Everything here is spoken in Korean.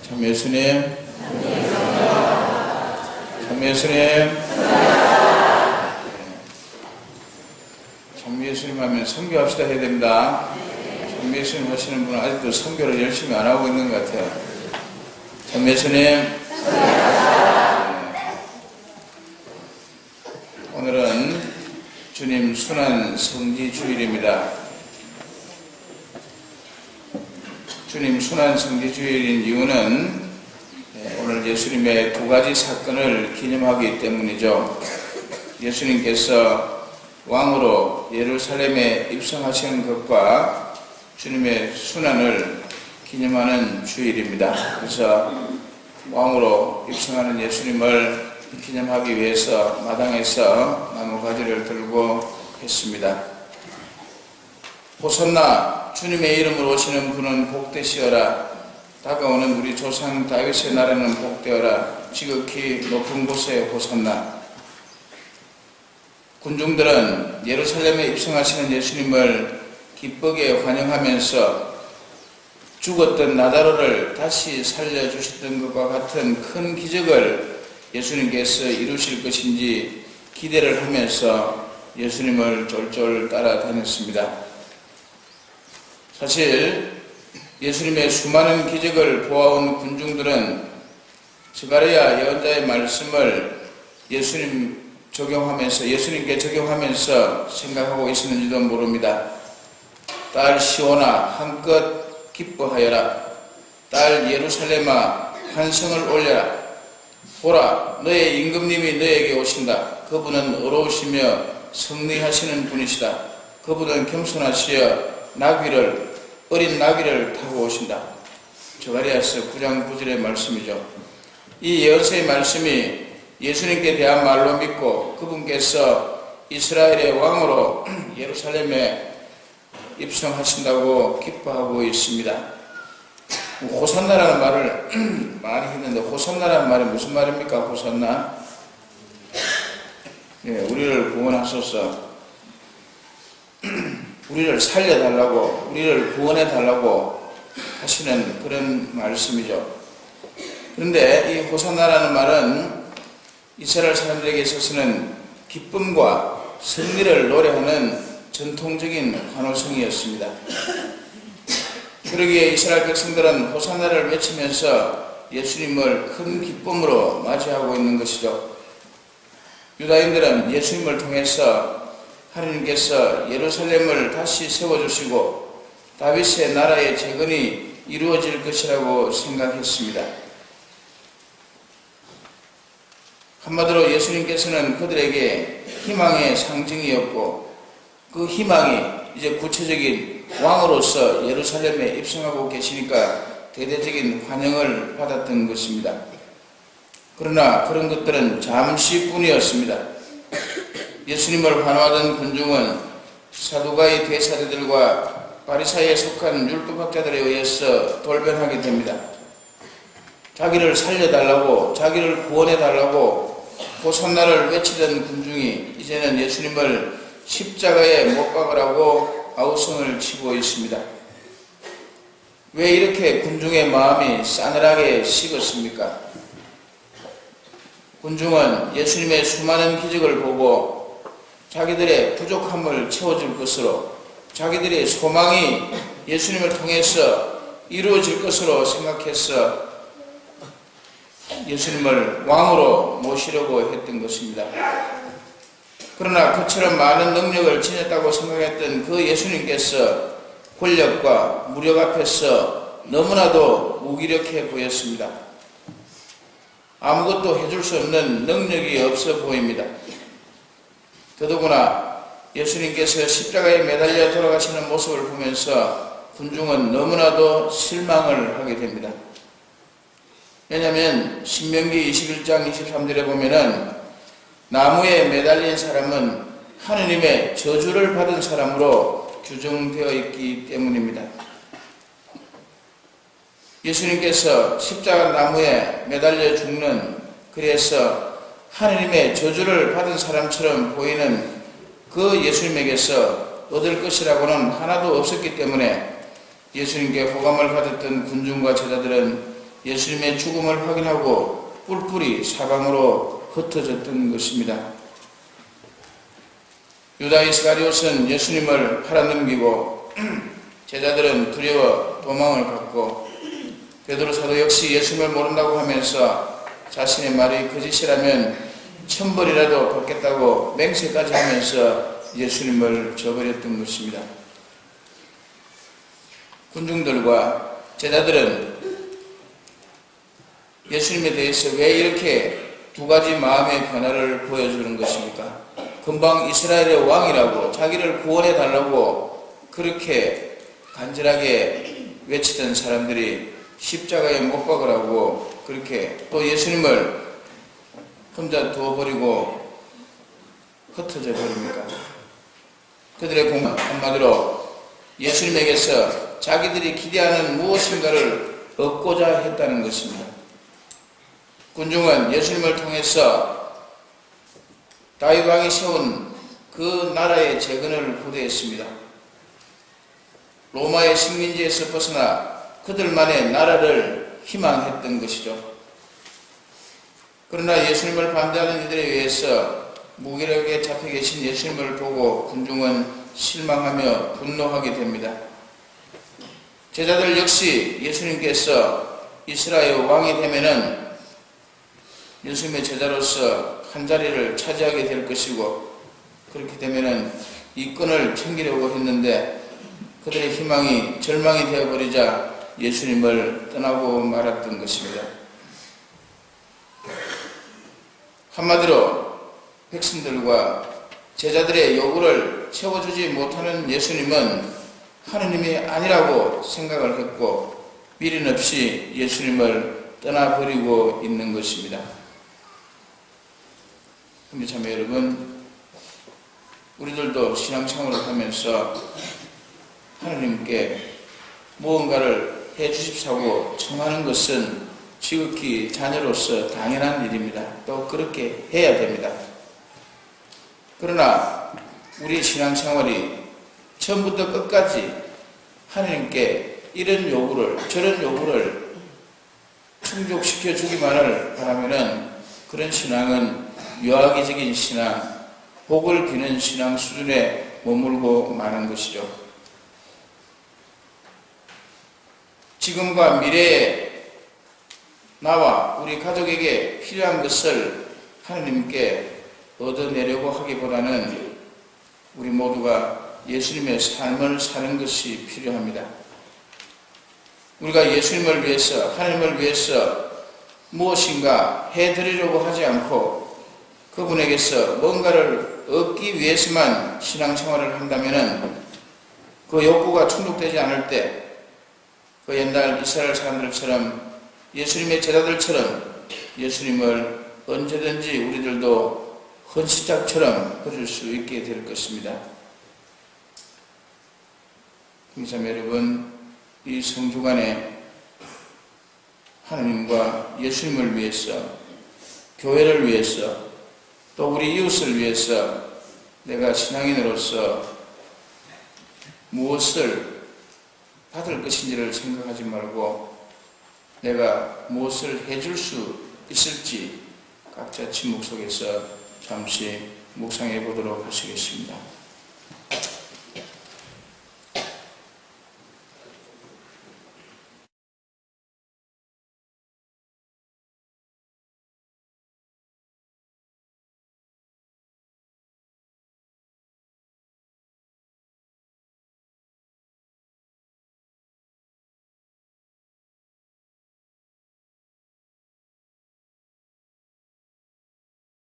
참 예수님, 참 예수님, 참 예수님 하면 선교합시다 해야 됩니다. 참 예수님 하시는 분은 아직도 선교를 열심히 안 하고 있는 것 같아요. 참 예수님, 오늘은 주님 순환 성지 주일입니다. 주님 순환 성지 주일인 이유는 오늘 예수님의 두 가지 사건을 기념하기 때문이죠. 예수님께서 왕으로 예루살렘에 입성하시는 것과 주님의 순환을 기념하는 주일입니다. 그래서 왕으로 입성하는 예수님을 기념하기 위해서 마당에서 나무가지를 들고 했습니다. 호산나, 주님의 이름으로 오시는 분은 복되시어라. 다가오는 우리 조상 다윗의 나라는 복되어라. 지극히 높은 곳에 호산나. 군중들은 예루살렘에 입성하시는 예수님을 기쁘게 환영하면서 죽었던 나다로를 다시 살려주셨던 것과 같은 큰 기적을 예수님께서 이루실 것인지 기대를 하면서 예수님을 쫄쫄 따라다녔습니다. 사실 예수님의 수많은 기적을 보아온 군중들은 스가랴 예언자의 말씀을 예수님께 적용하면서 생각하고 있었는지도 모릅니다. 딸 시온아 한껏 기뻐하여라. 딸 예루살렘아 환성을 올려라. 보라, 너의 임금님이 너에게 오신다. 그분은 어려우시며 승리하시는 분이시다. 그분은 겸손하시어 어린 나귀를 타고 오신다. 스가랴서 9장 9절의 말씀이죠. 이 예언서의 말씀이 예수님께 대한 말로 믿고 그분께서 이스라엘의 왕으로 예루살렘에 입성하신다고 기뻐하고 있습니다. 호산나라는 말을 많이 했는데, 호산나라는 말이 무슨 말입니까? 호산나? 우리를 구원하소서, 우리를 살려달라고, 우리를 구원해달라고 하시는 그런 말씀이죠. 그런데 이 호산나라는 말은 이스라엘 사람들에게 있어서는 기쁨과 승리를 노래하는 전통적인 환호성이었습니다. 그러기에 이스라엘 백성들은 호산나를 외치면서 예수님을 큰 기쁨으로 맞이하고 있는 것이죠. 유다인들은 예수님을 통해서 하나님께서 예루살렘을 다시 세워주시고 다윗의 나라의 재건이 이루어질 것이라고 생각했습니다. 한마디로 예수님께서는 그들에게 희망의 상징이었고, 그 희망이 이제 구체적인 왕으로서 예루살렘에 입성하고 계시니까 대대적인 환영을 받았던 것입니다. 그러나 그런 것들은 잠시뿐이었습니다. 예수님을 환호하던 군중은 사두가이 대사들과 바리사이에 속한 율법학자들에 의해서 돌변하게 됩니다. 자기를 살려달라고, 자기를 구원해달라고 호산나를 외치던 군중이 이제는 예수님을 십자가에 못 박으라고 아우성을 치고 있습니다. 왜 이렇게 군중의 마음이 싸늘하게 식었습니까? 군중은 예수님의 수많은 기적을 보고 자기들의 부족함을 채워줄 것으로, 자기들의 소망이 예수님을 통해서 이루어질 것으로 생각해서 예수님을 왕으로 모시려고 했던 것입니다. 그러나 그처럼 많은 능력을 지녔다고 생각했던 그 예수님께서 권력과 무력 앞에서 너무나도 무기력해 보였습니다. 아무것도 해줄 수 없는 능력이 없어 보입니다. 더더구나 예수님께서 십자가에 매달려 돌아가시는 모습을 보면서 군중은 너무나도 실망을 하게 됩니다. 왜냐하면 신명기 21장 23절에 보면은 나무에 매달린 사람은 하느님의 저주를 받은 사람으로 규정되어 있기 때문입니다. 예수님께서 십자가 나무에 매달려 죽는, 그래서 하느님의 저주를 받은 사람처럼 보이는 그 예수님에게서 얻을 것이라고는 하나도 없었기 때문에 예수님께 호감을 받았던 군중과 제자들은 예수님의 죽음을 확인하고 뿔뿔이 사방으로 흩어졌던 것입니다. 유다 이스가리옷은 예수님을 팔아넘기고 제자들은 두려워 도망을 갔고 베드로 사도 역시 예수님을 모른다고 하면서 자신의 말이 거짓이라면 천벌이라도 받겠다고 맹세까지 하면서 예수님을 저버렸던 것입니다. 군중들과 제자들은 예수님에 대해서 왜 이렇게 두 가지 마음의 변화를 보여주는 것입니까? 금방 이스라엘의 왕이라고 자기를 구원해 달라고 그렇게 간절하게 외치던 사람들이 십자가에 못 박으라고 그렇게 또 예수님을 혼자 두어버리고 흩어져 버립니까? 그들의 공감 한마디로 예수님에게서 자기들이 기대하는 무엇인가를 얻고자 했다는 것입니다. 군중은 예수님을 통해서 다윗 왕이 세운 그 나라의 재건을 고대했습니다. 로마의 식민지에서 벗어나 그들만의 나라를 희망했던 것이죠. 그러나 예수님을 반대하는 이들에 의해서 무기력에 잡혀 계신 예수님을 보고 군중은 실망하며 분노하게 됩니다. 제자들 역시 예수님께서 이스라엘 왕이 되면은 예수님의 제자로서 한 자리를 차지하게 될 것이고 그렇게 되면은 이 끈을 챙기려고 했는데 그들의 희망이 절망이 되어버리자 예수님을 떠나고 말았던 것입니다. 한마디로 백성들과 제자들의 요구를 채워주지 못하는 예수님은 하느님이 아니라고 생각을 했고 미련 없이 예수님을 떠나버리고 있는 것입니다. 근데 참 여러분, 우리들도 신앙생활을 하면서 하느님께 무언가를 해주십사고 청하는 것은 지극히 자녀로서 당연한 일입니다. 또 그렇게 해야 됩니다. 그러나 우리 신앙생활이 처음부터 끝까지 하느님께 이런 요구를 저런 요구를 충족시켜 주기만을 바라면은 그런 신앙은 유아기적인 신앙, 복을 비는 신앙 수준에 머물고 마는 것이죠. 지금과 미래에 나와 우리 가족에게 필요한 것을 하느님께 얻어내려고 하기보다는 우리 모두가 예수님의 삶을 사는 것이 필요합니다. 우리가 예수님을 위해서, 하나님을 위해서 무엇인가 해드리려고 하지 않고 그분에게서 뭔가를 얻기 위해서만 신앙생활을 한다면 그 욕구가 충족되지 않을 때 그 옛날 이스라엘 사람들처럼 예수님의 제자들처럼 예수님을 언제든지 우리들도 헌시짝처럼 버릴 수 있게 될 것입니다. 형제자매 여러분, 이 성주간에 하나님과 예수님을 위해서, 교회를 위해서, 또 우리 이웃을 위해서 내가 신앙인으로서 무엇을 받을 것인지를 생각하지 말고 내가 무엇을 해줄 수 있을지 각자 침묵 속에서 잠시 묵상해 보도록 하시겠습니다.